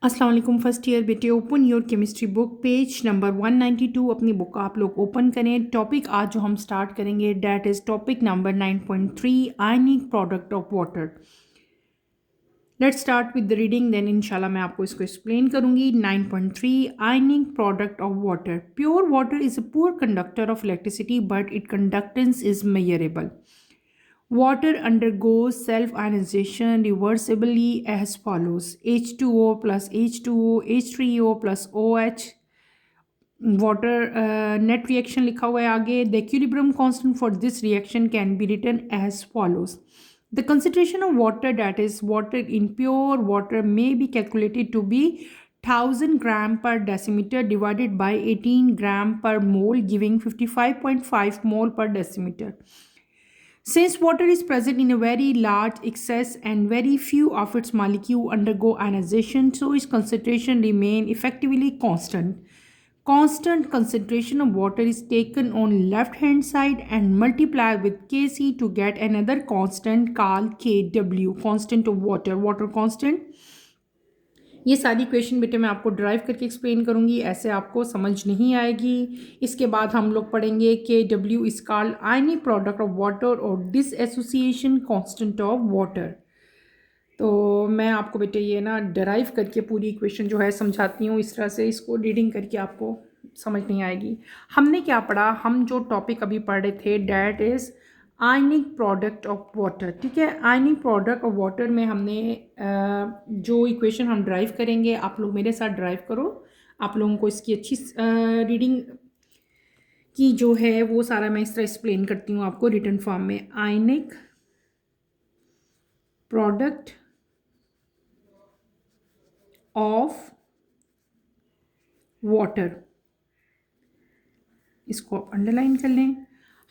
अस्सलाम वालेकुम first year बेटे। Open your chemistry book page number 192। अपनी बुक आप लोग ओपन करें। टॉपिक आज जो हम स्टार्ट करेंगे that is topic number 9.3 ionic product of water. Let's start with the reading, then इंशाल्लाह मैं आपको इसको एक्सप्लेन करूंगी। 9.3 ionic product of water. Pure water is a poor conductor of electricity but it conductance is measurable. Water undergoes self-ionization reversibly as follows: H2O plus H2O, H3O plus OH. Water net reaction लिखा हुआ है आगे. The equilibrium constant for this reaction can be written as follows. The concentration of water, that is water in pure water, may be calculated to be 1000 gram per decimeter divided by 18 gram per mole, giving 55.5 mole per decimeter. Since water is present in a very large excess and very few of its molecules undergo ionization, so its concentration remain effectively constant. Constant concentration of water is taken on left hand side and multiplied with Kc to get another constant called Kw, constant of water, water constant. ये सारी question बेटे मैं आपको drive करके explain करूँगी, ऐसे आपको समझ नहीं आएगी. इसके बाद हम लोग पढ़ेंगे Kw is called ionic product of water और डिसएसोसिएशन कांस्टेंट ऑफ वाटर. तो मैं आपको बेटे ये ना ड्राइव करके पूरी इक्वेशन जो है समझाती हूँ. इस तरह से इसको रीडिंग करके आपको समझ नहीं आएगी. हमने क्या पढ़ा, हम जो टॉपिक अभी पढ़ रहे थे that is ionic product of water. ठीक है, आयनिक प्रोडक्ट ऑफ वाटर में हमने जो इक्वेशन हम ड्राइव करेंगे, आप लोग मेरे साथ ड्राइव करो. आप लोगों को इसकी अच्छी रीडिंग की जो है वो सारा मैं इस तरह एक्सप्लेन करती हूँ आपको रिटन फॉर्म में. आयनिक प्रोडक्ट ऑफ वाटर, इसको अंडरलाइन कर लें.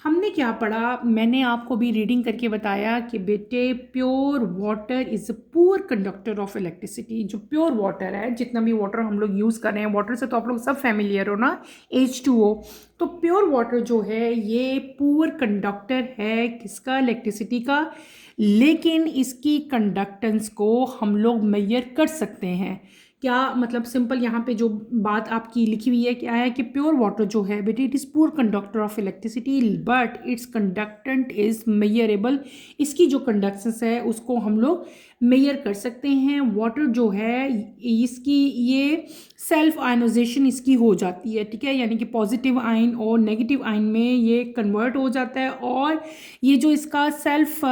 हमने क्या पढ़ा, मैंने आपको भी रीडिंग करके बताया कि बेटे pure water is a poor conductor of electricity. जो प्योर वाटर है, जितना भी वाटर हम लोग यूज़ कर रहे हैं, वाटर से तो आप लोग सब फैमिलियर हो ना, H2O. तो प्योर वाटर जो है ये पुअर कंडक्टर है किसका, इलेक्ट्रिसिटी का. लेकिन इसकी कंडक्टेंस को हम लोग मेजर कर सकते हैं. क्या मतलब, सिंपल यहाँ पे जो बात आपकी लिखी हुई है क्या है कि प्योर वाटर जो है बेटे it is poor conductor of electricity but it's conductance is measurable. इसकी जो कंडक्टेंस है उसको हम लोग मेजर कर सकते हैं. वाटर जो है इसकी ये सेल्फ आयनाइजेशन इसकी हो जाती है. ठीक है, यानी कि पॉजिटिव आयन और नेगेटिव आयन में ये कन्वर्ट हो जाता है. और ये जो इसका सेल्फ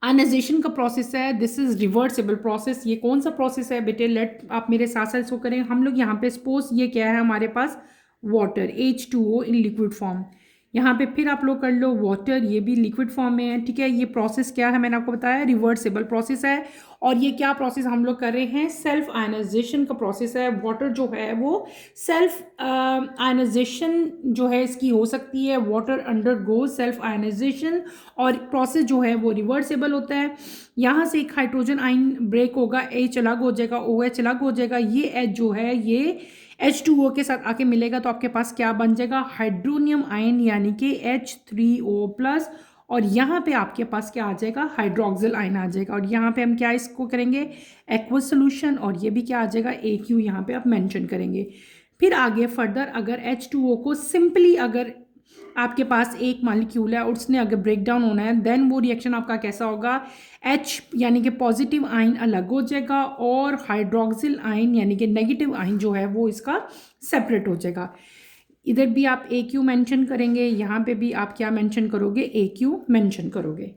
आयनाइजेशन का प्रोसेस है, दिस इज रिवर्सिबल प्रोसेस. ये कौन सा प्रोसेस है बेटे, लेट आप मेरे साथ साथ इसको करें. हम लोग यहाँ पे सपोज ये क्या है हमारे पास, water H2O in liquid form. यहाँ पे फिर आप लोग कर लो वाटर, ये भी लिक्विड फॉर्म में है. ठीक है, ये प्रोसेस क्या है मैंने आपको बताया, रिवर्सिबल प्रोसेस है. और ये क्या प्रोसेस हम लोग कर रहे हैं, सेल्फ आयनाइजेशन का प्रोसेस है. वाटर जो है वो सेल्फ आयनाइजेशन जो है इसकी हो सकती है. Water undergo self ionization और प्रोसेस जो है वो रिवर्सिबल होता है. यहाँ से एक हाइड्रोजन आयन ब्रेक होगा, H अलग हो जाएगा, OH अलग हो जाएगा. ये H जो है ये H2O के साथ आके मिलेगा तो आपके पास क्या बन जाएगा, हाइड्रोनियम आयन यानी कि H3O प्लस. और यहाँ पे आपके पास क्या आ जाएगा, हाइड्रोक्सिल आयन आ जाएगा. और यहाँ पे हम क्या इसको करेंगे, एक्वस सोल्यूशन. और ये भी क्या आ जाएगा, AQ यहाँ पे आप मेंशन करेंगे. फिर आगे फर्दर अगर H2O को सिंपली अगर आपके पास एक मॉलिक्यूल है और उसने अगर ब्रेक डाउन होना है, देन वो रिएक्शन आपका कैसा होगा, H यानी कि पॉजिटिव आयन अलग हो जाएगा और हाइड्रोक्सिल आयन यानी कि नेगेटिव आयन जो है वो इसका सेपरेट हो जाएगा. इधर भी आप AQ मेंशन करेंगे, यहाँ पे भी आप क्या मेंशन करोगे, AQ मेंशन करोगे.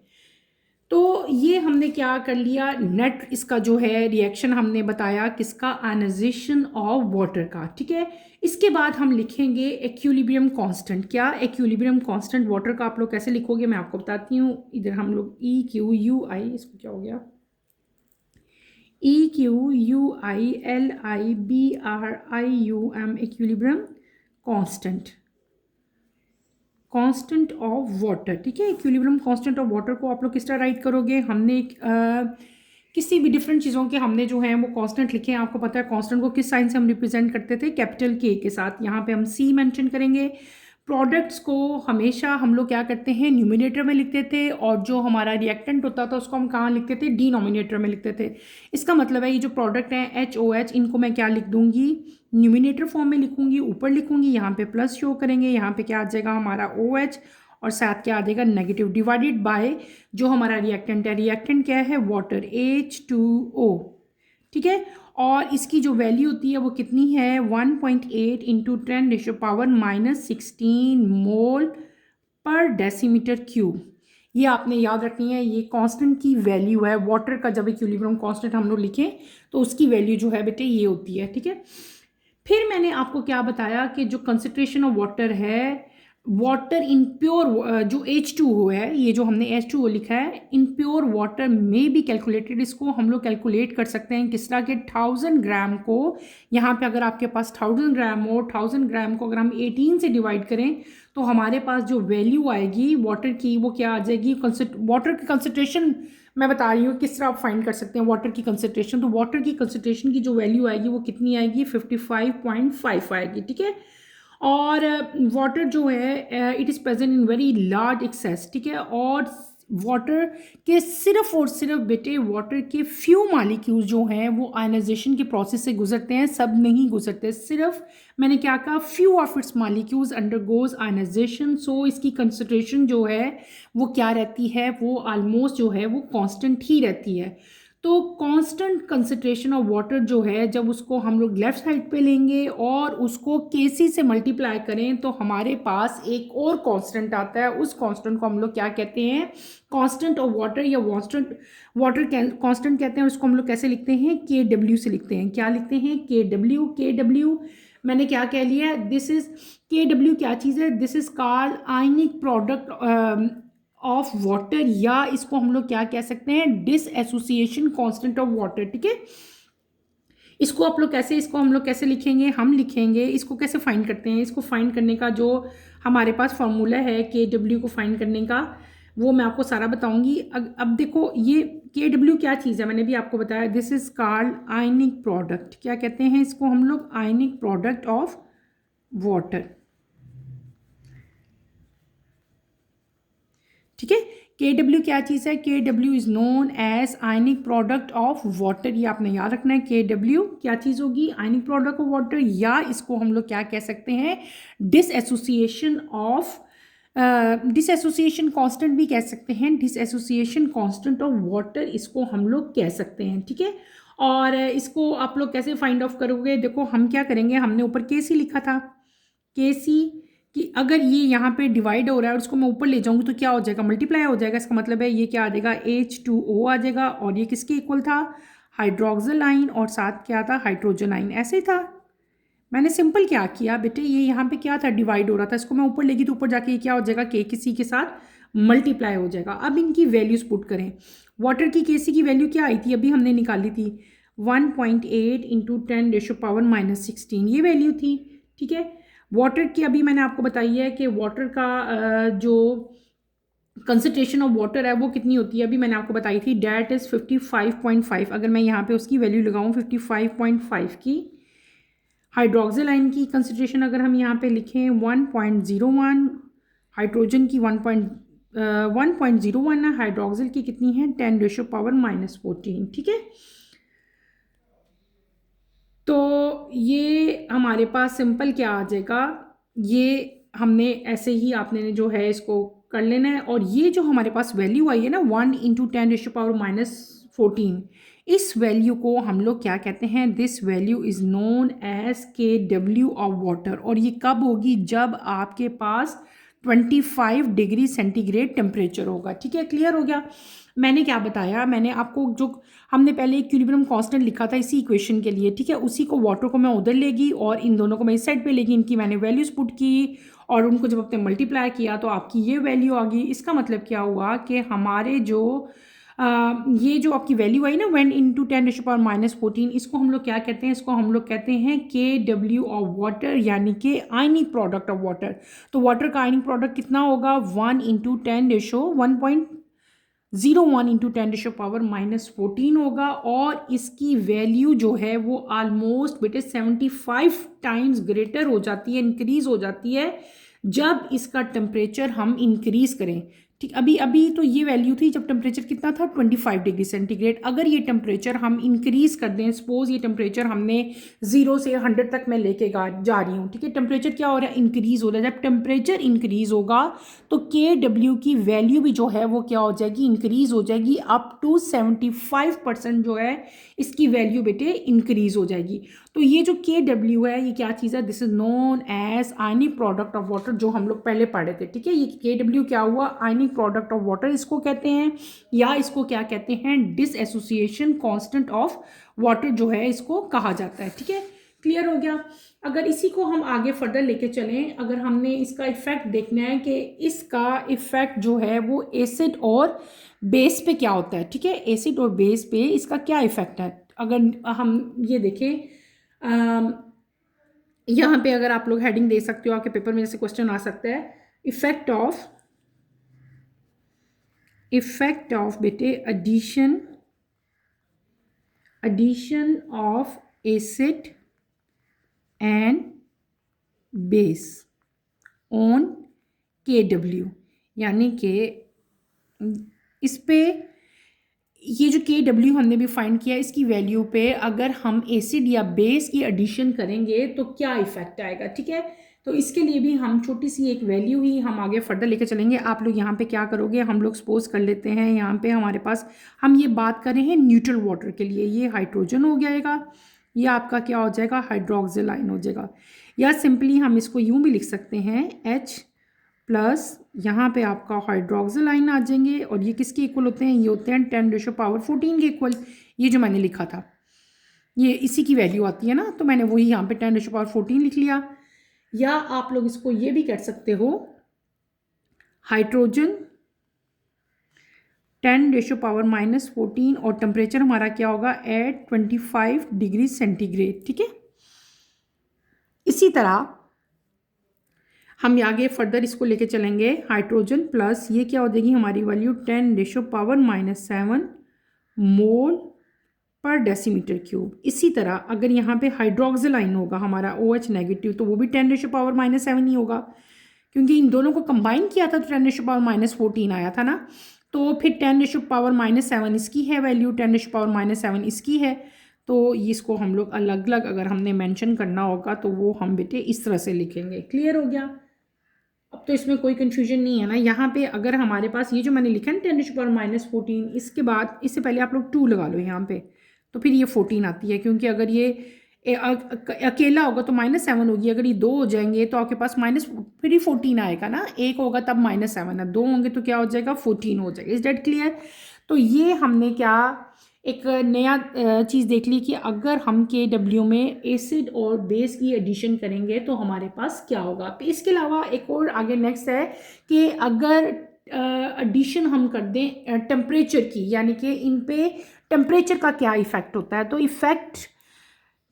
तो ये हमने क्या कर लिया, नेट इसका जो है रिएक्शन हमने बताया किसका, आयनाइजेशन ऑफ वाटर का. ठीक है, इसके बाद हम लिखेंगे इक्विलिब्रियम कांस्टेंट. क्या, इक्विलिब्रियम कांस्टेंट वाटर का आप लोग कैसे लिखोगे मैं आपको बताती हूँ. इधर हम लोग EQUI, इसको क्या हो गया, EQUILIBRIUM, equilibrium constant, constant of water. ठीक है, इक्विलिब्रियम कांस्टेंट ऑफ वाटर को आप लोग किस तरह राइट करोगे, हमने किसी भी डिफरेंट चीज़ों के हमने जो है वो कांस्टेंट लिखे हैं. आपको पता है कांस्टेंट को किस साइन से हम रिप्रेजेंट करते थे, कैपिटल K के साथ. यहाँ पे हम C मेंशन करेंगे. प्रोडक्ट्स को हमेशा हम लोग क्या करते हैं, न्यूमिनेटर में लिखते थे, और जो हमारा रिएक्टेंट होता था उसको हम कहाँ लिखते थे, डिनोमिनेटर में लिखते थे। इसका मतलब है ये जो प्रोडक्ट है HOH, इनको मैं क्या लिख दूंगी, न्यूमिनेटर फॉर्म में लिखूंगी, ऊपर लिखूंगी, यहाँ पे प्लस शो करेंगे, यहाँ पे क्या आ जाएगा हमारा OH, और साथ क्या आ जाएगा नेगेटिव, डिवाइडेड बाय जो हमारा रिएक्टेंट है, रिएक्टेंट क्या है, वाटर, H2O। ठीक है, और इसकी जो वैल्यू होती है वो कितनी है, 1.8 इंटू 10⁻⁻16 मोल पर डेसीमीटर क्यूब। ये आपने याद रखनी है, ये कांस्टेंट की वैल्यू है वाटर का। जब इक्विलिब्रियम कांस्टेंट हम लोग लिखें तो उसकी वैल्यू जो है बेटे ये होती है। ठीक है, फिर मैंने आपको क्या बताया कि जो कंसंट्रेशन ऑफ वाटर है, वाटर इन प्योर, जो H2O है, ये जो हमने H2O लिखा है, इन प्योर वाटर में भी कैलकुलेटेड, इसको हम लोग कैलकुलेट कर सकते हैं किस तरह के, 1000 ग्राम को, यहाँ पे अगर आपके पास 1000 ग्राम हो, 1000 ग्राम को अगर हम 18 से डिवाइड करें तो हमारे पास जो वैल्यू आएगी वाटर की वो क्या आ जाएगी, वाटर की कंसंट्रेशन मैं बता रही हूँ किस तरह आप फाइंड कर सकते हैं वाटर की कंसंट्रेशन। तो वाटर की कंसंट्रेशन की जो वैल्यू आएगी वो कितनी आएगी, 55.5 आएगी। ठीक है, और वाटर जो है it is present in very large access. ठीक है, और वाटर के सिर्फ और सिर्फ बेटे वाटर के फ्यू मालिक्यूल्स जो हैं वो आयनाइजेशन के प्रोसेस से गुजरते हैं, सब नहीं गुजरते, सिर्फ मैंने क्या कहा, few of its molecules undergoes ionisation. So इसकी कंसंट्रेशन जो है वो क्या रहती है, वो ऑलमोस्ट जो है वो कांस्टेंट ही रहती है। तो कांस्टेंट कंसंट्रेशन ऑफ वाटर जो है, जब उसको हम लोग लेफ्ट साइड पे लेंगे और उसको Kc से मल्टीप्लाई करें तो हमारे पास एक और कांस्टेंट आता है। उस कांस्टेंट को हम लोग क्या कहते हैं, कांस्टेंट ऑफ वाटर, या वाटर कांस्टेंट कहते हैं। उसको हम लोग कैसे लिखते हैं, KW से लिखते हैं। क्या लिखते हैं, KW मैंने क्या कह लिया, दिस इज KW क्या चीज़ है, this is called ionic product of water, या इसको हम लोग क्या कह सकते हैं, डिसएसोसिएशन कांस्टेंट ऑफ वाटर। ठीक है, इसको आप लोग कैसे, इसको हम लोग कैसे लिखेंगे, हम लिखेंगे, इसको कैसे फाइंड करते हैं, इसको फाइंड करने का जो हमारे पास फॉर्मूला है KW को फाइंड करने का, वो मैं आपको सारा बताऊंगी। अब देखो ये KW क्या चीज़ है, मैंने भी आपको बताया, this is called ionic product. क्या कहते हैं इसको हम लोग, आयनिक प्रोडक्ट ऑफ वाटर। ठीक है, KW क्या चीज़ है, KW is known as ionic product of water. ये आपने याद रखना है, KW क्या चीज़ होगी, आयनिक प्रोडक्ट ऑफ वाटर, या इसको हम लोग क्या कह सकते हैं, डिसएसोसिएशन ऑफ, डिसएसोसिएशन कांस्टेंट भी कह सकते हैं, डिसएसोसिएशन कांस्टेंट ऑफ वाटर इसको हम लोग कह सकते हैं। ठीक है, और इसको आप लोग कैसे फाइंड ऑफ करोगे, देखो हम क्या करेंगे, हमने ऊपर Kc लिखा था, Kc कि अगर ये यहाँ पे डिवाइड हो रहा है और उसको मैं ऊपर ले जाऊंगी तो क्या हो जाएगा, मल्टीप्लाई हो जाएगा। इसका मतलब है ये क्या आ जाएगा, H2O आ जाएगा, और ये किसके इक्वल था, हाइड्रोक्सिल आइन, और साथ क्या था, हाइड्रोजन आइन। ऐसे ही था, मैंने सिंपल क्या किया बेटे, ये यहाँ पे क्या था, डिवाइड हो रहा था, इसको मैं ऊपर लेगी तो ऊपर जाके ये क्या हो जाएगा, Kc के साथ मल्टीप्लाई हो जाएगा। अब इनकी वैल्यूज पुट करें, वाटर की Kc की वैल्यू क्या आई थी, अभी हमने निकाली थी, 1.8 इंटू 10⁻⁻16 ये वैल्यू थी। ठीक है, वाटर की अभी मैंने आपको बताई है कि वाटर का जो कंसंट्रेशन ऑफ वाटर है वो कितनी होती है, अभी मैंने आपको बताई थी, डैट इज़ 55.5। अगर मैं यहाँ पे उसकी वैल्यू लगाऊँ 55.5 की, हाइड्रोक्सिल आयन की कंसंट्रेशन अगर हम यहाँ पे लिखें 1.01, हाइड्रोजन की 1.01 है, हाइड्रोक्सिल की कितनी है, 10⁻⁻14। ठीक है, तो ये हमारे पास सिंपल क्या आ जाएगा, ये हमने ऐसे ही आपने जो है इसको कर लेना है। और ये जो हमारे पास वैल्यू आई है ना 1 इंटू 10⁻⁻14, इस वैल्यू को हम लोग क्या कहते हैं, this value is known as KW of water. और ये कब होगी, जब आपके पास 25 डिग्री सेंटीग्रेड टेम्परेचर होगा। ठीक है, क्लियर हो गया। मैंने क्या बताया, मैंने आपको जो हमने पहले इक्विलिब्रियम कांस्टेंट लिखा था इसी इक्वेशन के लिए, ठीक है, उसी को वाटर को मैं उधर लेगी और इन दोनों को मैं इस साइड पे लेगी, इनकी मैंने वैल्यूज पुट की और उनको जब अपने मल्टीप्लाई किया तो आपकी ये वैल्यू आ गई। इसका मतलब क्या हुआ कि हमारे जो ये जो आपकी वैल्यू आई ना 1 इंटू 10⁻⁻14, इसको हम लोग क्या कहते हैं, इसको हम लोग कहते हैं KW ऑफ वाटर, यानी कि आयनिक प्रोडक्ट ऑफ वाटर। तो वाटर का आयनिक प्रोडक्ट कितना होगा, 1 इंटू 10⁻1.01 इंटू 10⁻⁻14 होगा। और इसकी वैल्यू जो है वो ऑलमोस्ट बेटे 75 टाइम्स ग्रेटर हो जाती है, इंक्रीज हो जाती है जब इसका टेम्परेचर हम इंक्रीज़ करें, ठीक, अभी अभी तो ये वैल्यू थी जब टेम्परेचर कितना था 25 डिग्री सेंटीग्रेड। अगर ये टेम्परेचर हम इंक्रीज़ कर दें, सपोज ये टेम्परेचर हमने 0 से 100 तक मैं लेके जा रही हूँ, ठीक है, टेम्परेचर क्या हो रहा है, इंक्रीज़ हो रहा है। जब टेम्परेचर इंक्रीज़ होगा तो KW की वैल्यू भी जो है वो क्या हो जाएगी, इंक्रीज़ हो जाएगी, अप टू 75% जो है इसकी वैल्यू बेटे इंक्रीज़ हो जाएगी। तो ये जो KW है ये क्या चीज़ है, this is known as ionic product of water, जो हम लोग पहले पढ़े थे, ठीक है। ये KW क्या हुआ, आयनिक प्रोडक्ट ऑफ वाटर इसको कहते हैं, या इसको क्या कहते हैं, डिसएसोसिएशन कांस्टेंट ऑफ वाटर जो है इसको कहा जाता है, ठीक है। क्लियर हो गया। अगर इसी को हम आगे फर्दर लेके चलें, अगर हमने इसका इफेक्ट देखना है कि इसका इफेक्ट जो है वो एसिड और बेस पे क्या होता है, ठीक है, एसिड और बेस पे इसका क्या इफेक्ट है। अगर हम ये देखें, यहाँ पे अगर आप लोग हेडिंग दे सकते हो, आपके पेपर में जैसे क्वेश्चन आ सकता है, इफेक्ट ऑफ बेटे addition of acid and base on KW, यानी कि इस पे ये जो KW हमने भी फाइंड किया, इसकी वैल्यू पे अगर हम एसिड या बेस की एडिशन करेंगे तो क्या इफेक्ट आएगा, ठीक है। तो इसके लिए भी हम छोटी सी एक वैल्यू ही हम आगे फर्दर लेकर चलेंगे। आप लोग यहाँ पे क्या करोगे, हम लोग सपोज कर लेते हैं यहाँ पे हमारे पास, हम ये बात कर रहे हैं न्यूट्रल वाटर के लिए, ये हाइड्रोजन हो जाएगा, ये आपका क्या हो जाएगा, हाइड्रोक्सिल आयन हो जाएगा, या सिंपली हम इसको यूँ भी लिख सकते हैं H प्लस यहाँ पे आपका हाइड्रोक्सिल आयन आ जाएंगे, और ये किसके इक्वल होते हैं, ये होते हैं 10⁻14 के इक्वल। ये जो मैंने लिखा था ये इसी की वैल्यू आती है ना, तो मैंने वही यहाँ पे 10⁻14 लिख लिया। या आप लोग इसको ये भी कर सकते हो, हाइड्रोजन 10⁻⁻14 और टेम्परेचर हमारा क्या होगा एट 25 डिग्री सेंटीग्रेड, ठीक है। इसी तरह हम आगे फर्दर इसको लेके चलेंगे, हाइड्रोजन प्लस ये क्या हो जाएगी हमारी वैल्यू 10⁻⁻7 मोल पर डेसीमीटर क्यूब। इसी तरह अगर यहाँ पे हाइड्रोक्सिल आयन होगा हमारा OH नेगेटिव, तो वो भी 10⁻⁻7 ही होगा, क्योंकि इन दोनों को कंबाइन किया था तो 10⁻⁻14 आया था ना। तो फिर 10⁻⁻7 इसकी है वैल्यू, 10⁻⁻7 इसकी है, तो इसको हम लोग अलग अलग अगर हमने मेंशन करना होगा तो वो हम बेटे इस तरह से लिखेंगे। क्लियर हो गया। अब तो इसमें कोई कंफ्यूजन नहीं है ना। यहाँ पे अगर हमारे पास ये जो मैंने लिखा है 10⁻⁻14, इसके बाद इससे पहले आप लोग 2 लगा लो यहाँ पे, तो फिर ये 14 आती है, क्योंकि अगर ये अकेला होगा तो -7 होगी, अगर ये 2 हो जाएंगे तो आपके पास फिर ही 14 आएगा ना, 1 होगा तब -7 है, 2 होंगे तो क्या हो जाएगा 14 हो जाएगा। Is that clear. तो ये हमने क्या एक नया चीज़ देख ली कि अगर हम KW में एसिड और बेस की एडिशन करेंगे तो हमारे पास क्या होगा। इसके अलावा एक और आगे नेक्स्ट है कि अगर एडिशन हम कर दें टेम्परेचर की, यानी कि इन पे टेम्परेचर का क्या इफेक्ट होता है। तो इफेक्ट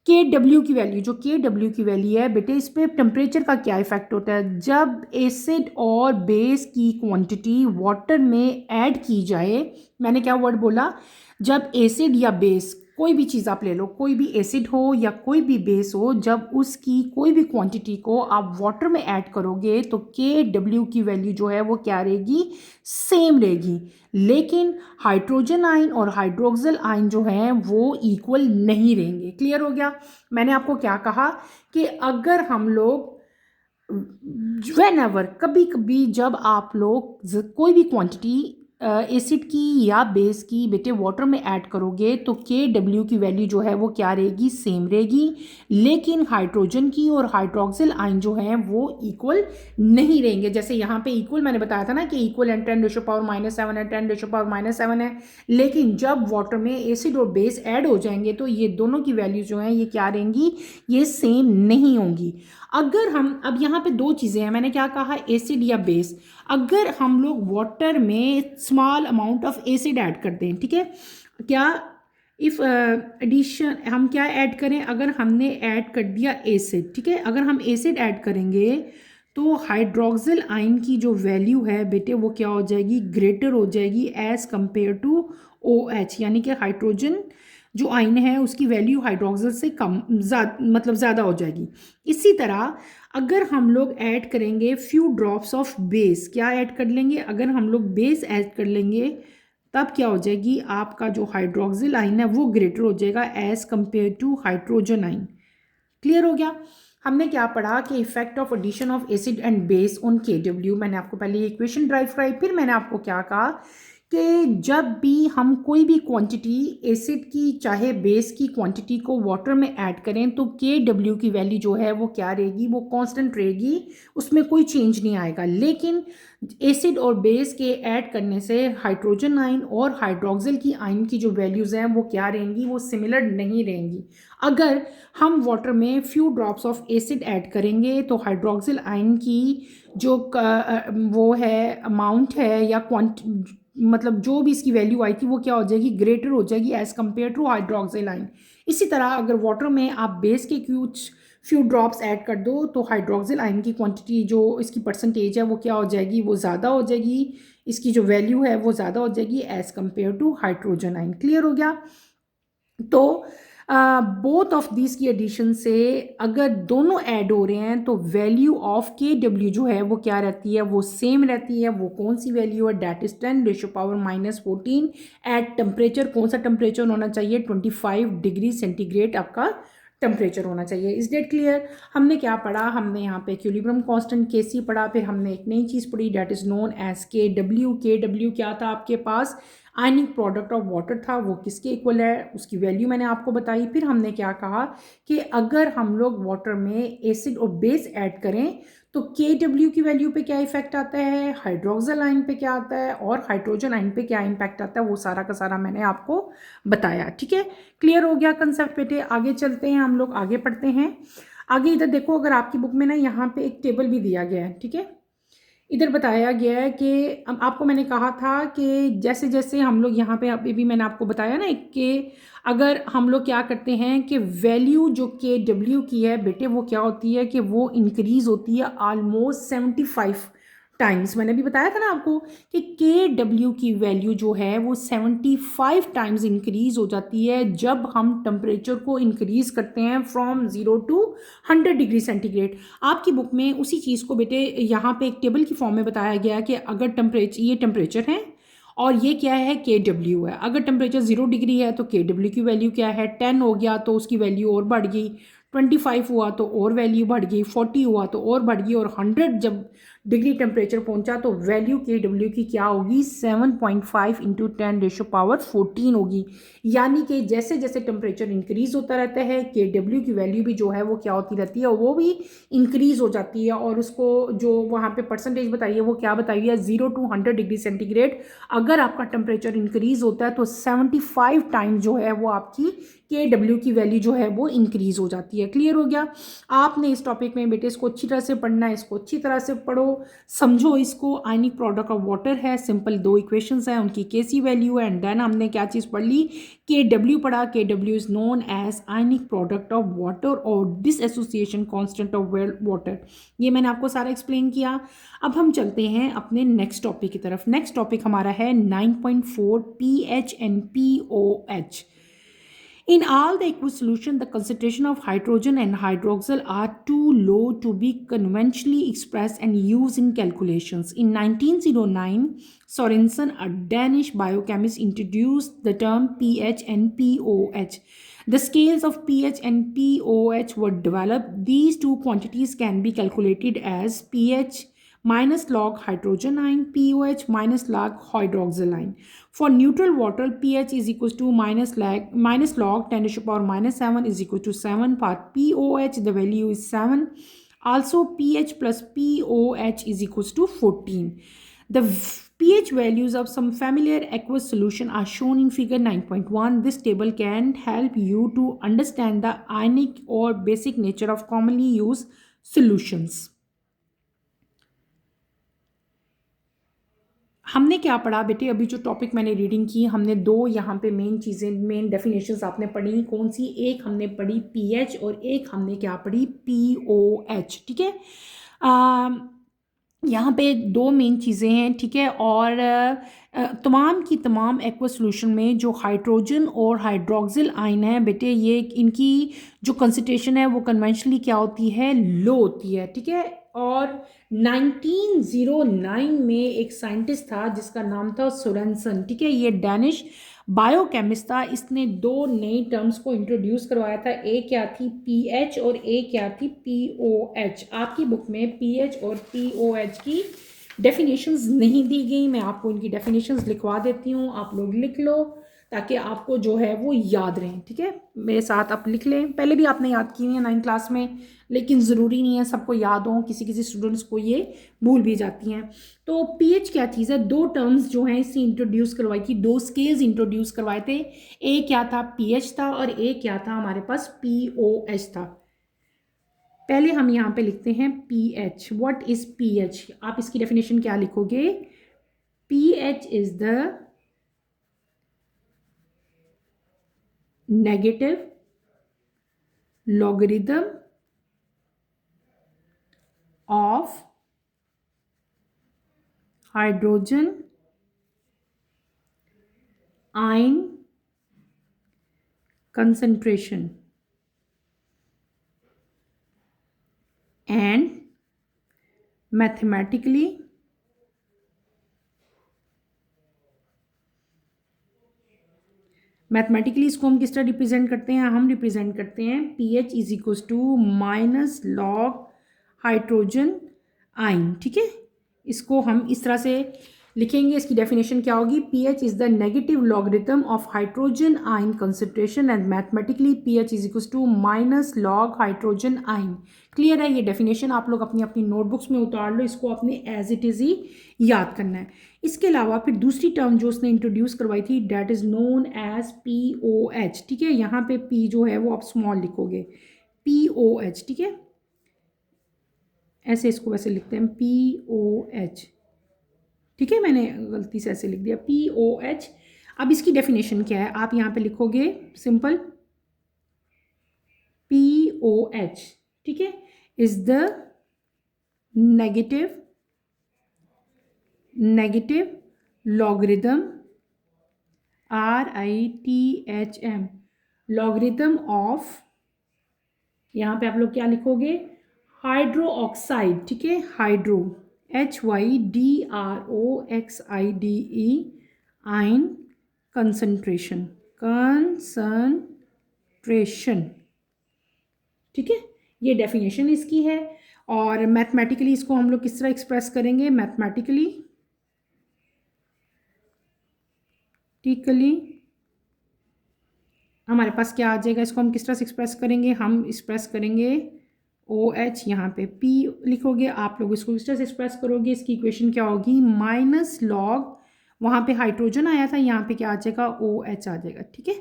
KW की वैल्यू, जो KW की वैल्यू है बेटे, इस पे टेम्परेचर का क्या इफेक्ट होता है। जब एसिड और बेस की क्वांटिटी वाटर में ऐड की जाए, मैंने क्या वर्ड बोला, जब एसिड या बेस कोई भी चीज़ आप ले लो, कोई भी एसिड हो या कोई भी बेस हो, जब उसकी कोई भी क्वांटिटी को आप वाटर में ऐड करोगे तो KW की वैल्यू जो है वो क्या रहेगी, सेम रहेगी। लेकिन हाइड्रोजन आयन और हाइड्रोक्सिल आयन जो हैं वो इक्वल नहीं रहेंगे। क्लियर हो गया। मैंने आपको क्या कहा कि अगर हम लोग व्हेनेवर, कभी कभी जब आप लोग कोई भी क्वांटिटी एसिड की या बेस की बेटे वाटर में ऐड करोगे तो KW की वैल्यू जो है वो क्या रहेगी, सेम रहेगी। लेकिन हाइड्रोजन की और हाइड्रोक्सिल आयन जो है वो इक्वल नहीं रहेंगे। जैसे यहाँ पे इक्वल मैंने बताया था ना कि इक्वल एंड 10⁻⁻7 है, 10⁻⁻7 है, लेकिन जब वाटर में एसिड और बेस ऐड हो जाएंगे तो ये दोनों की वैल्यू जो है ये क्या रहेंगी, ये सेम नहीं होंगी। अगर हम अब यहाँ पे 2 चीज़ें हैं, मैंने क्या कहा, एसिड या बेस। अगर हम लोग वाटर में small amount of acid add कर दें, ठीक है, क्या इफ़ एडिशन हम क्या ऐड करें, अगर हमने ऐड कर दिया एसिड, ठीक है, अगर हम एसिड ऐड करेंगे तो हाइड्रोक्सिल आयन की जो वैल्यू है बेटे वो क्या हो जाएगी, ग्रेटर हो जाएगी एज़ कंपेयर टू OH, यानी कि हाइड्रोजन जो आयन है उसकी वैल्यू हाइड्रोक्सिल से कम मतलब ज़्यादा हो जाएगी। इसी तरह अगर हम लोग ऐड करेंगे फ्यू ड्रॉप्स ऑफ बेस, क्या ऐड कर लेंगे, अगर हम लोग बेस ऐड कर लेंगे तब क्या हो जाएगी, आपका जो हाइड्रोक्सिल आयन है वो ग्रेटर हो जाएगा as compared to hydrogen ion. Clear हो गया। हमने क्या पढ़ा कि effect of addition of acid and base on KW। मैंने आपको पहले इक्वेशन ड्राइव कराई, फिर मैंने आपको क्या कहा कि जब भी हम कोई भी क्वांटिटी एसिड की चाहे बेस की क्वांटिटी को वाटर में ऐड करें तो KW की वैल्यू जो है वो क्या रहेगी, वो कांस्टेंट रहेगी, उसमें कोई चेंज नहीं आएगा। लेकिन एसिड और बेस के ऐड करने से हाइड्रोजन आयन और हाइड्रोक्सिल की आयन की जो वैल्यूज़ हैं वो क्या रहेंगी, वो सिमिलर नहीं रहेंगी। अगर हम वाटर में few drops of acid add करेंगे तो हाइड्रोक्सिल आयन की जो वो है अमाउंट है या मतलब जो भी इसकी वैल्यू आई थी वो क्या हो जाएगी, ग्रेटर हो जाएगी as compared to hydroxyl ion. इसी तरह अगर वाटर में आप बेस के कुछ फ्यू ड्रॉप्स ऐड कर दो तो हाइड्रोक्सिल आयन की क्वांटिटी जो इसकी परसेंटेज है वो क्या हो जाएगी, वो ज़्यादा हो जाएगी, इसकी जो वैल्यू है वो ज़्यादा हो जाएगी as compared to hydrogen ion. Clear हो गया। तो बोथ ऑफ दिस की एडिशन से अगर दोनों ऐड हो रहे हैं तो वैल्यू ऑफ KW जो है वो क्या रहती है, वो सेम रहती है। वो कौन सी वैल्यू है, डेट इज 10⁻⁻14 एट टेम्परेचर। कौन सा टेम्परेचर होना चाहिए, 25 डिग्री सेंटीग्रेड आपका टेम्परेचर होना चाहिए। Is that clear. हमने क्या पढ़ा, हमने यहाँ पे इक्विलिब्रियम कांस्टेंट Kc पढ़ा, फिर हमने एक नई चीज़ पढ़ी that is known as KW। KW क्या था आपके पास, आयनिक प्रोडक्ट ऑफ वाटर था, वो किसके इक्वल है, उसकी वैल्यू मैंने आपको बताई। फिर हमने क्या कहा कि अगर हम लोग वाटर में एसिड और बेस ऐड करें तो KW की वैल्यू पे क्या इफेक्ट आता है, हाइड्रोक्सिल आयन पे क्या आता है और हाइड्रोजन आयन पे क्या इम्पैक्ट आता है, वो सारा का सारा मैंने आपको बताया। ठीक है, क्लियर हो गया कंसेप्ट बेटे। आगे चलते हैं, हम लोग आगे पढ़ते हैं। आगे इधर देखो, अगर आपकी बुक में ना यहाँ पे एक टेबल भी दिया गया है, ठीक है, इधर बताया गया है कि आपको मैंने कहा था कि जैसे जैसे हम लोग यहाँ पे अभी भी मैंने आपको बताया ना कि अगर हम लोग क्या करते हैं कि वैल्यू जो KW की है बेटे वो क्या होती है कि वो इंक्रीज होती है ऑलमोस्ट 75 टाइम्स। मैंने भी बताया था ना आपको कि KW की वैल्यू जो है वो 75 टाइम्स इंक्रीज हो जाती है जब हम टेम्परेचर को इंक्रीज करते हैं फ्रॉम 0 टू 100 डिग्री सेंटीग्रेड। आपकी बुक में उसी चीज़ को बेटे यहाँ पे एक टेबल की फॉर्म में बताया गया कि अगर टेम्परेचर, ये टेम्परेचर है और ये क्या है, KW है। अगर टेम्परेचर 0 डिग्री है तो KW की वैल्यू क्या है, 10 हो गया तो उसकी वैल्यू और बढ़ गई, 25 हुआ तो और वैल्यू बढ़ गई, 40 हुआ तो और बढ़ गई, और 100 जब डिग्री टेम्परेचर पहुंचा तो वैल्यू KW की क्या होगी, 7.5 इंटू 10⁻14 होगी। यानी कि जैसे जैसे टेम्परेचर इंक्रीज होता रहता है KW की वैल्यू भी जो है वो क्या होती रहती है, वो भी इंक्रीज हो जाती है। और उसको जो वहाँ पे परसेंटेज बताई है वो क्या बताई है, 0 टू 100 डिग्री सेंटीग्रेड अगर आपका टेम्परेचर इंक्रीज होता है तो 75 टाइम जो है वो आपकी KW की वैल्यू जो है वो इंक्रीज हो जाती है। क्लियर हो गया। आपने इस टॉपिक में बेटे इसको अच्छी तरह से पढ़ना है, इसको अच्छी तरह से पढ़ो, समझो इसको। आयनिक प्रोडक्ट ऑफ वाटर है, सिंपल दो इक्वेशंस हैं, उनकी Kc वैल्यू है, एंड देन हमने क्या चीज़ पढ़ ली, KW पढ़ा। KW is known as ionic product of water और डिसएसोसिएशन कांस्टेंट ऑफ वाटर। ये मैंने आपको सारा एक्सप्लेन किया। अब हम चलते हैं अपने नेक्स्ट टॉपिक की तरफ। नेक्स्ट टॉपिक हमारा है 9.4 pH and pOH। In all the aqueous solution, the concentration of hydrogen and hydroxyl are too low to be conventionally expressed and used in calculations. In 1909, Sorensen, a Danish biochemist, introduced the term pH and pOH. The scales of pH and pOH were developed. These two quantities can be calculated as pH minus log hydrogen ion, pOH minus log hydroxyl ion. For neutral water, pH is equals to minus log 10 to the power minus 7 is equal to 7. For pOH, the value is 7. Also, pH plus pOH is equals to 14. The pH values of some familiar aqueous solution are shown in figure 9.1. This table can help you to understand the ionic or basic nature of commonly used solutions. हमने क्या पढ़ा बेटे, अभी जो topic मैंने reading की, हमने दो यहाँ पे मेन चीज़ें, मेन डेफिनेशंस आपने पढ़ी। कौन सी, एक हमने पढ़ी pH और एक हमने क्या पढ़ी, pOH। ठीक है, यहाँ पे दो मेन चीज़ें हैं, ठीक है। और तमाम की तमाम एक्वा सॉल्यूशन में जो हाइड्रोजन और हाइड्रोक्सिल आयन है बेटे, ये इनकी जो कंसंट्रेशन है वो कन्वेंशनली क्या होती है, लो होती है, ठीक है। और 1909 में एक साइंटिस्ट था जिसका नाम था सोरेनसन, ठीक है। ये डैनिश बायोकेमिस्ट था। इसने दो नई टर्म्स को इंट्रोड्यूस करवाया था। एक क्या थी, पीएच, और एक क्या थी, पीओएच। आपकी बुक में पीएच और पीओएच की डेफिनेशंस नहीं दी गई, मैं आपको इनकी डेफिनेशंस लिखवा देती हूँ, आप लोग लिख लो ताकि आपको जो है वो याद रहें, ठीक है। मेरे साथ आप लिख लें, पहले भी आपने याद की हुई है 9th क्लास में, लेकिन ज़रूरी नहीं है सबको याद हो, किसी किसी स्टूडेंट्स को ये भूल भी जाती हैं। तो पीएच क्या चीज़ है, दो टर्म्स जो हैं इससे इंट्रोड्यूस करवाई थी, दो स्केल्स इंट्रोड्यूस करवाए थे। एक क्या था, पीएच था, और एक क्या था हमारे पास, पीओएच था। पहले हम यहाँ पे लिखते हैं पीएच। व्हाट इज पीएच, आप इसकी डेफिनेशन क्या लिखोगे, pH is the negative logarithm of hydrogen ion concentration and mathematically इसको हम किस तरह रिप्रेजेंट करते हैं, हम रिप्रेजेंट करते हैं pH is equals to minus log hydrogen ion, ठीक है। इसको हम इस तरह से लिखेंगे। इसकी डेफिनेशन क्या होगी, pH is the negative logarithm of hydrogen ion concentration and mathematically pH is equals to minus log hydrogen ion. Clear है, ये डेफिनेशन आप लोग अपनी अपनी नोटबुक्स में उतार लो, इसको आपने एज इट इज़ ही याद करना है। इसके अलावा फिर दूसरी टर्म जो उसने इंट्रोड्यूस करवाई थी, that is known as pOH, ठीक है। यहाँ पे पी जो है वो आप स्मॉल लिखोगे, पीओएच, ठीक है। ऐसे इसको वैसे लिखते हैं पीओएच, ठीक है। मैंने गलती से ऐसे लिख दिया पीओएच। अब इसकी डेफिनेशन क्या है, आप यहाँ पे लिखोगे सिंपल पीओएच, ठीक है, is the negative logarithm RITHM logarithm of, यहाँ पे आप लोग क्या लिखोगे, हाइड्रो ऑक्साइड, ठीक है, हाइड्रो HYDROXIDE आयन कंसंट्रेशन, ठीक है। ये डेफिनेशन इसकी है। और मैथमेटिकली इसको हम लोग किस तरह एक्सप्रेस करेंगे, मैथमेटिकली हमारे पास क्या आ जाएगा, इसको हम किस तरह से एक्सप्रेस करेंगे, हम एक्सप्रेस करेंगे OH, यहाँ पे P लिखोगे, आप लोग इसको किस तरह से एक्सप्रेस करोगे, इसकी इक्वेशन क्या होगी, माइनस लॉग, वहाँ पे हाइड्रोजन आया था, यहाँ पे क्या आ जाएगा, OH आ जाएगा, ठीक है।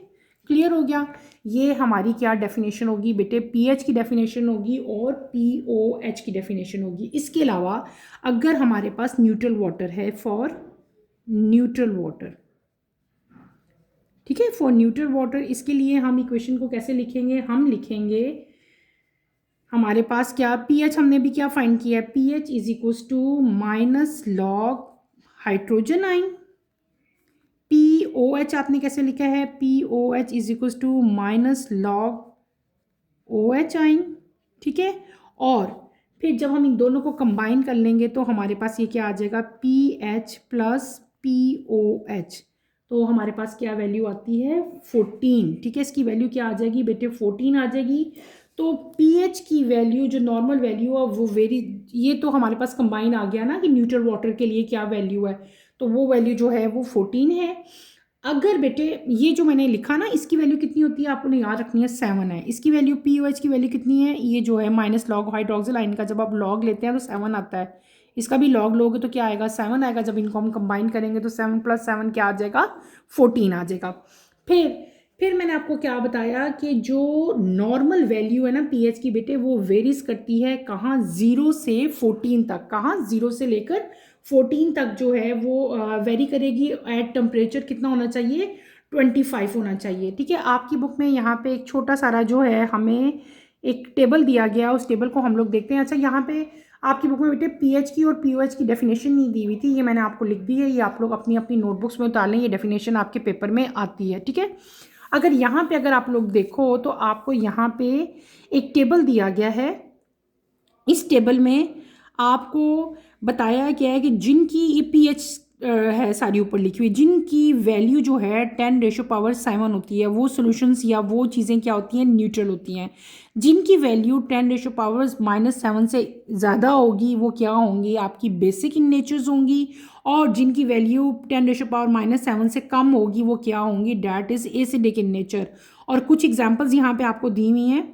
क्लियर हो गया। ये हमारी क्या डेफिनेशन होगी बेटे, पीएच की डेफिनेशन होगी और पीओएच की डेफिनेशन होगी। इसके अलावा अगर हमारे पास न्यूट्रल वाटर है, फॉर न्यूट्रल वाटर, ठीक है, फॉर न्यूट्रल वाटर, इसके लिए हम इक्वेशन को कैसे लिखेंगे, हम लिखेंगे, हमारे पास क्या, पीएच हमने भी क्या फाइंड किया है, pH is equals to minus log hydrogen ion, pOH आपने कैसे लिखा है, pOH is equals to minus log OH ion, ठीक है। और फिर जब हम इन दोनों को कंबाइन कर लेंगे तो हमारे पास ये क्या आ जाएगा, PH प्लस POH, तो हमारे पास क्या वैल्यू आती है, 14, ठीक है। इसकी वैल्यू क्या आ जाएगी बेटे, 14 आ जाएगी। तो पीएच की वैल्यू जो नॉर्मल वैल्यू है वो ये तो हमारे पास कंबाइन आ गया ना कि न्यूट्रल वाटर के लिए क्या वैल्यू है, तो वो वैल्यू जो है वो 14 है। अगर बेटे ये जो मैंने लिखा ना, इसकी वैल्यू कितनी होती है आपको याद रखनी है, 7 है। इसकी वैल्यू पीओएच की वैल्यू कितनी है, ये जो है माइनस लॉग हाइड्रोक्सिल आयन का जब आप लॉग लेते हैं तो 7 आता है, इसका भी लॉग लोगे तो क्या आएगा, 7 आएगा। जब इनको हम कंबाइन करेंगे तो 7 + 7 क्या आ जाएगा, 14 आ जाएगा। फिर मैंने आपको क्या बताया कि जो नॉर्मल वैल्यू है ना पीएच की बेटे, वो वेरीज करती है कहाँ, 0 से 14 तक, कहाँ 0 से लेकर 14 तक जो है वो वेरी करेगी। एट टेम्परेचर कितना होना चाहिए, 25 होना चाहिए, ठीक है। आपकी बुक में यहाँ पे एक छोटा सारा जो है हमें एक टेबल दिया गया, उस टेबल को हम लोग देखते हैं। अच्छा, यहाँ पे आपकी बुक में बेटे पीएच की और पीओएच की डेफिनेशन नहीं दी हुई थी, ये मैंने आपको लिख दी है, ये आप लोग अपनी अपनी नोटबुक्स में उतार लें, ये डेफिनेशन आपके पेपर में आती है, ठीक है। अगर यहाँ पे अगर आप लोग देखो तो आपको यहाँ पे एक टेबल दिया गया है। इस टेबल में आपको बताया गया है कि जिनकी ये पीएच है सारी ऊपर लिखी हुई, जिनकी वैल्यू जो है 10⁻⁷ होती है वो सॉल्यूशंस या वो चीज़ें क्या होती हैं, न्यूट्रल होती हैं। जिनकी वैल्यू 10⁻⁻7 से ज़्यादा होगी वो क्या होंगी, आपकी बेसिक इन नेचर्स होंगी। और जिनकी वैल्यू 10⁻⁻7 से कम होगी वो क्या होंगी, that is acidic in nature. और कुछ एग्जाम्पल्स यहाँ पे आपको दी हुई हैं,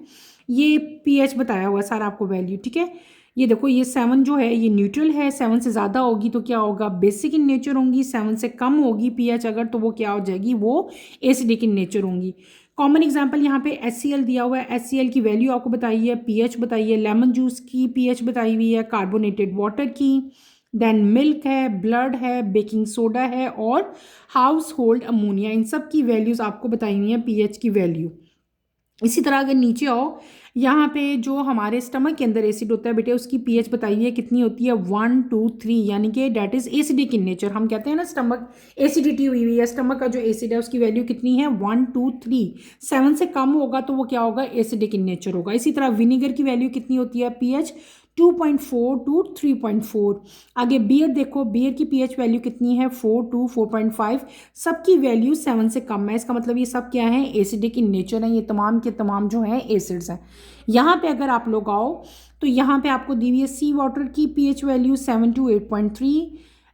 ये पीएच बताया हुआ है सारा आपको वैल्यू, ठीक है। ये देखो ये 7 जो है ये न्यूट्रल है, 7 से ज़्यादा होगी तो क्या होगा, बेसिक इन नेचर होंगी। 7 से कम होगी पीएच अगर, तो वो क्या हो जाएगी, वो एसिडिक इन नेचर होंगी। कॉमन एग्जांपल यहाँ पे HCl दिया हुआ है, HCl की वैल्यू आपको बताई है, पीएच बताई है, लेमन जूस की पीएच बताई हुई है, कार्बोनेटेड वाटर की, देन मिल्क है, ब्लड है, बेकिंग सोडा है और हाउस होल्ड अमोनिया, इन सब की वैल्यूज़ आपको बताई हुई हैं पीएच की वैल्यू। इसी तरह अगर नीचे आओ, यहाँ पे जो हमारे स्टमक के अंदर एसिड होता है बेटे उसकी पीएच बताई हुई है कितनी होती है, 1 2 3, यानी कि that is acidic in nature. हम कहते हैं ना स्टमक एसिडिटी हुई हुई है, स्टमक का जो एसिड है उसकी वैल्यू कितनी है, 1 2 3। 7 से कम होगा तो वो क्या होगा, एसिडिक इन नेचर होगा। इसी तरह विनीगर की वैल्यू कितनी होती है, पीएच 2.4 टू 3.4। आगे बियर देखो, बियर की पीएच वैल्यू कितनी है, 4 टू 4.5। सबकी वैल्यू 7 से कम है, इसका मतलब ये सब क्या है, एसिडिक इन नेचर है, ये तमाम के तमाम जो है एसिड्स हैं। यहाँ पे अगर आप लोग आओ तो यहाँ पे आपको दी हुई है सी वाटर की pH value 7 to 8.3,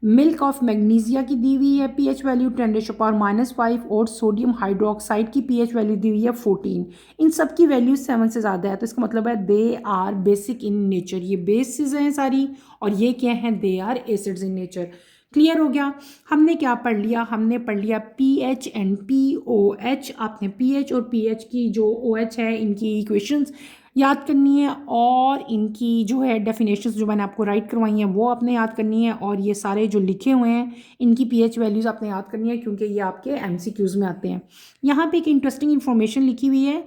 milk of magnesia की दी हुई है पीएच वैल्यू 10⁻⁻5 और सोडियम हाइड्रोक्साइड की पीएच वैल्यू दी हुई है 14। इन सब की वैल्यू 7 से ज़्यादा है, तो इसका मतलब है they are basic in nature, ये बेसिस हैं सारी, और ये क्या हैं, they are acids in nature. Clear हो गया। हमने क्या पढ़ लिया, हमने पढ़ लिया पीएच एंड पीओएच। आपने पीएच और पीएच की जो ओएच है इनकी इक्वेशंस याद करनी है, और इनकी जो है डेफिनेशंस जो मैंने आपको राइट करवाई हैं वो आपने याद करनी है, और ये सारे जो लिखे हुए हैं इनकी पीएच वैल्यूज़ आपने याद करनी है क्योंकि ये आपके एमसीक्यूज़ में आते हैं। यहाँ पे एक इंटरेस्टिंग इन्फॉर्मेशन लिखी हुई है,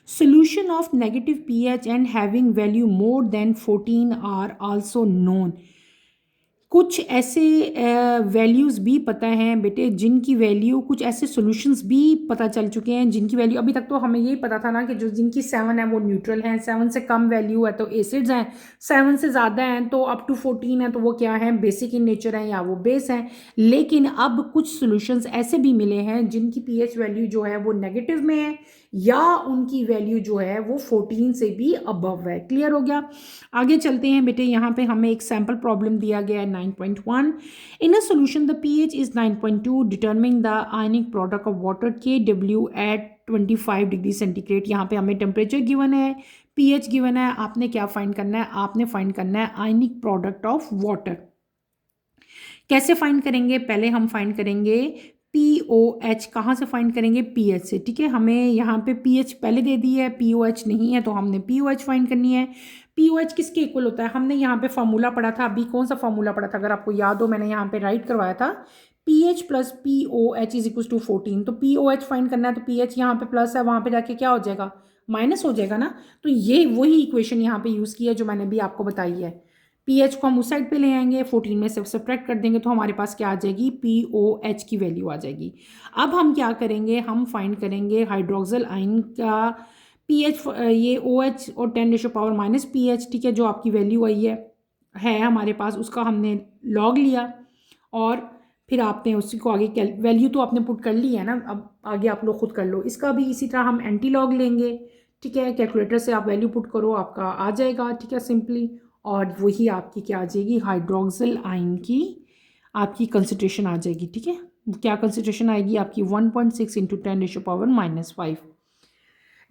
solution of negative pH and having value more than 14 are also known. कुछ ऐसे वैल्यूज़ भी पता हैं बेटे जिनकी वैल्यू, कुछ ऐसे सॉल्यूशंस भी पता चल चुके हैं जिनकी वैल्यू, अभी तक तो हमें यही पता था ना कि जो जिनकी 7 है वो न्यूट्रल हैं, 7 से कम वैल्यू है तो एसिड्स हैं, 7 से ज़्यादा हैं तो अप टू 14 है तो वो क्या है, बेसिक इन नेचर हैं या वो बेस हैं। लेकिन अब कुछ सॉल्यूशंस ऐसे भी मिले हैं जिनकी पीएच वैल्यू जो है वो नेगेटिव में है या उनकी वैल्यू जो है वो 14 से भी अबव है। क्लियर हो गया। आगे चलते हैं बेटे, यहाँ पे हमें एक सैम्पल प्रॉब्लम दिया गया है 9.1। In a solution the pH is 9.2, determine the ionic product of water KW at 25 degree centigrade. यहाँ पे हमें टेम्परेचर गिवन है, पीएच गिवन है, आपने क्या फाइंड करना है, आपने फाइंड करना है आयनिक प्रोडक्ट ऑफ वाटर। कैसे फाइंड करेंगे, पहले हम फाइंड करेंगे पीओएच। कहाँ से फाइंड करेंगे, पीएच से, ठीक है। हमें यहाँ पे पीएच पहले दे दी है, पीओएच नहीं है, तो हमने पीओएच फाइंड करनी है। पीओएच किसके इक्वल होता है, हमने यहाँ पे फॉर्मूला पढ़ा था, अभी कौन सा फॉर्मूला पढ़ा था, अगर आपको याद हो मैंने यहाँ पे राइट करवाया था, pH plus pOH is equal to 14। तो पीओएच फाइंड करना है तो पीएच यहाँ पे प्लस है, वहाँ पे जाके क्या हो जाएगा, माइनस हो जाएगा ना। तो ये वही इक्वेशन यहाँ पे यूज़ की है जो मैंने भी आपको बताई है। पीएच को हम उस साइड पे ले आएंगे, 14 में से सब्ट्रैक्ट कर देंगे तो हमारे पास क्या आ जाएगी, पीओएच की वैल्यू आ जाएगी। अब हम क्या करेंगे, हम फाइंड करेंगे हाइड्रोक्सिल आयन का पीएच, ये ओएच और 10⁻⁻ पीएच, ठीक है, जो आपकी वैल्यू आई है हमारे पास, उसका हमने लॉग लिया और फिर आपने उसी को आगे वैल्यू तो आपने पुट कर ली है ना, अब आगे आप लोग खुद कर लो। इसका भी इसी तरह हम एंटी लॉग लेंगे, ठीक है, कैलकुलेटर से आप वैल्यू पुट करो, आपका आ जाएगा, ठीक है, सिंपली। और वही आपकी क्या आ जाएगी, हाइड्रोक्सिल आयन की आपकी कंसंट्रेशन आ जाएगी, ठीक है। क्या कंसंट्रेशन आएगी आपकी, 1.6 इंटू 10⁻⁻5।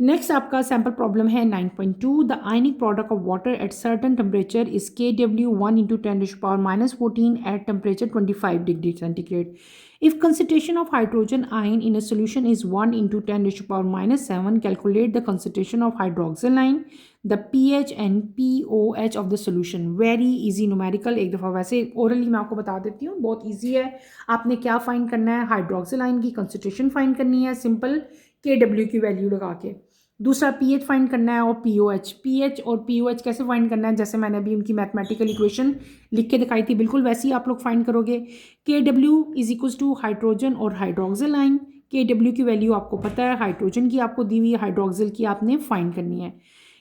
नेक्स्ट आपका सैम्पल प्रॉब्लम है 9.2, the ionic product of water at certain temperature is KW 1 into 10⁻⁻14 at temperature 25 degree centigrade. If concentration of hydrogen ion in a solution is 1 into 10⁻⁷, calculate the concentration of hydroxyl ion, the pH and pOH of the solution. Very easy numerical, एक दफ़ा वैसे orally मैं आपको बता देती हूँ, बहुत easy है। आपने क्या फाइंड करना है, हाइड्रोक्सिल आयन की कंसंट्रेशन फाइंड करनी है, सिंपल KW की वैल्यू लगा के। दूसरा पीएच फाइंड करना है और पीओएच। पीएच और पीओएच कैसे फाइंड करना है, जैसे मैंने अभी उनकी मैथमेटिकल इक्वेशन लिख के दिखाई थी, बिल्कुल वैसे ही आप लोग फाइंड करोगे। K W is equals to hydrogen और हाइड्रोक्सिल आयन। के डब्ल्यू की वैल्यू आपको पता है, हाइड्रोजन की आपको दी हुई है, हाइड्रोक्सिल की आपने फाइंड करनी है।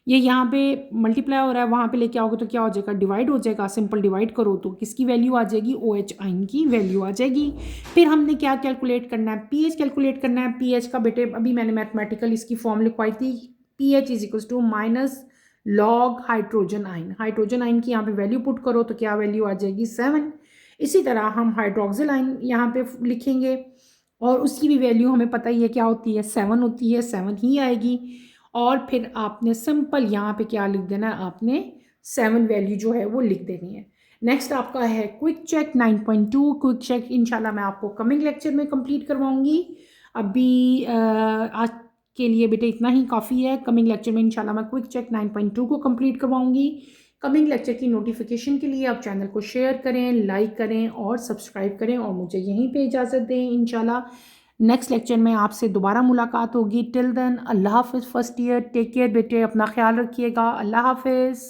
ये यहाँ पे मल्टीप्लाई हो रहा है, वहाँ पे लेके आओगे तो क्या हो जाएगा, डिवाइड हो जाएगा। सिंपल डिवाइड करो तो किसकी वैल्यू आ जाएगी, ओ एच आइन की वैल्यू आ जाएगी। फिर हमने क्या कैलकुलेट करना है, पीएच कैलकुलेट करना है। पीएच का बेटे अभी मैंने मैथमेटिकल इसकी फॉर्म लिखवाई थी, pH is equals to minus log hydrogen ion. Hydrogen ion की यहाँ पे वैल्यू पुट करो तो क्या वैल्यू आ जाएगी, 7। इसी तरह हम हाइड्रोक्सिल आइन यहाँ पे लिखेंगे और उसकी भी वैल्यू हमें पता ही है क्या होती है, 7 होती है, 7 ही आएगी। और फिर आपने सिंपल यहाँ पे क्या लिख देना है, आपने 7 वैल्यू जो है वो लिख देनी है। नेक्स्ट आपका है क्विक चेक 9.2। क्विक चेक इंशाल्लाह मैं आपको कमिंग लेक्चर में कंप्लीट करवाऊंगी। अभी आज के लिए बेटे इतना ही काफ़ी है। कमिंग लेक्चर में इंशाल्लाह मैं क्विक चेक 9.2 को कंप्लीट करवाऊंगी। कमिंग लेक्चर की नोटिफिकेशन के लिए आप चैनल को शेयर करें, लाइक करें और सब्सक्राइब करें और मुझे यहीं पे इजाज़त दें। इंशाल्लाह नेक्स्ट लेक्चर में आपसे दोबारा मुलाकात होगी। टिल देन अल्लाह हाफिज़। फर्स्ट ईयर टेक केयर बेटे, अपना ख्याल रखिएगा। अल्लाह हाफिज़।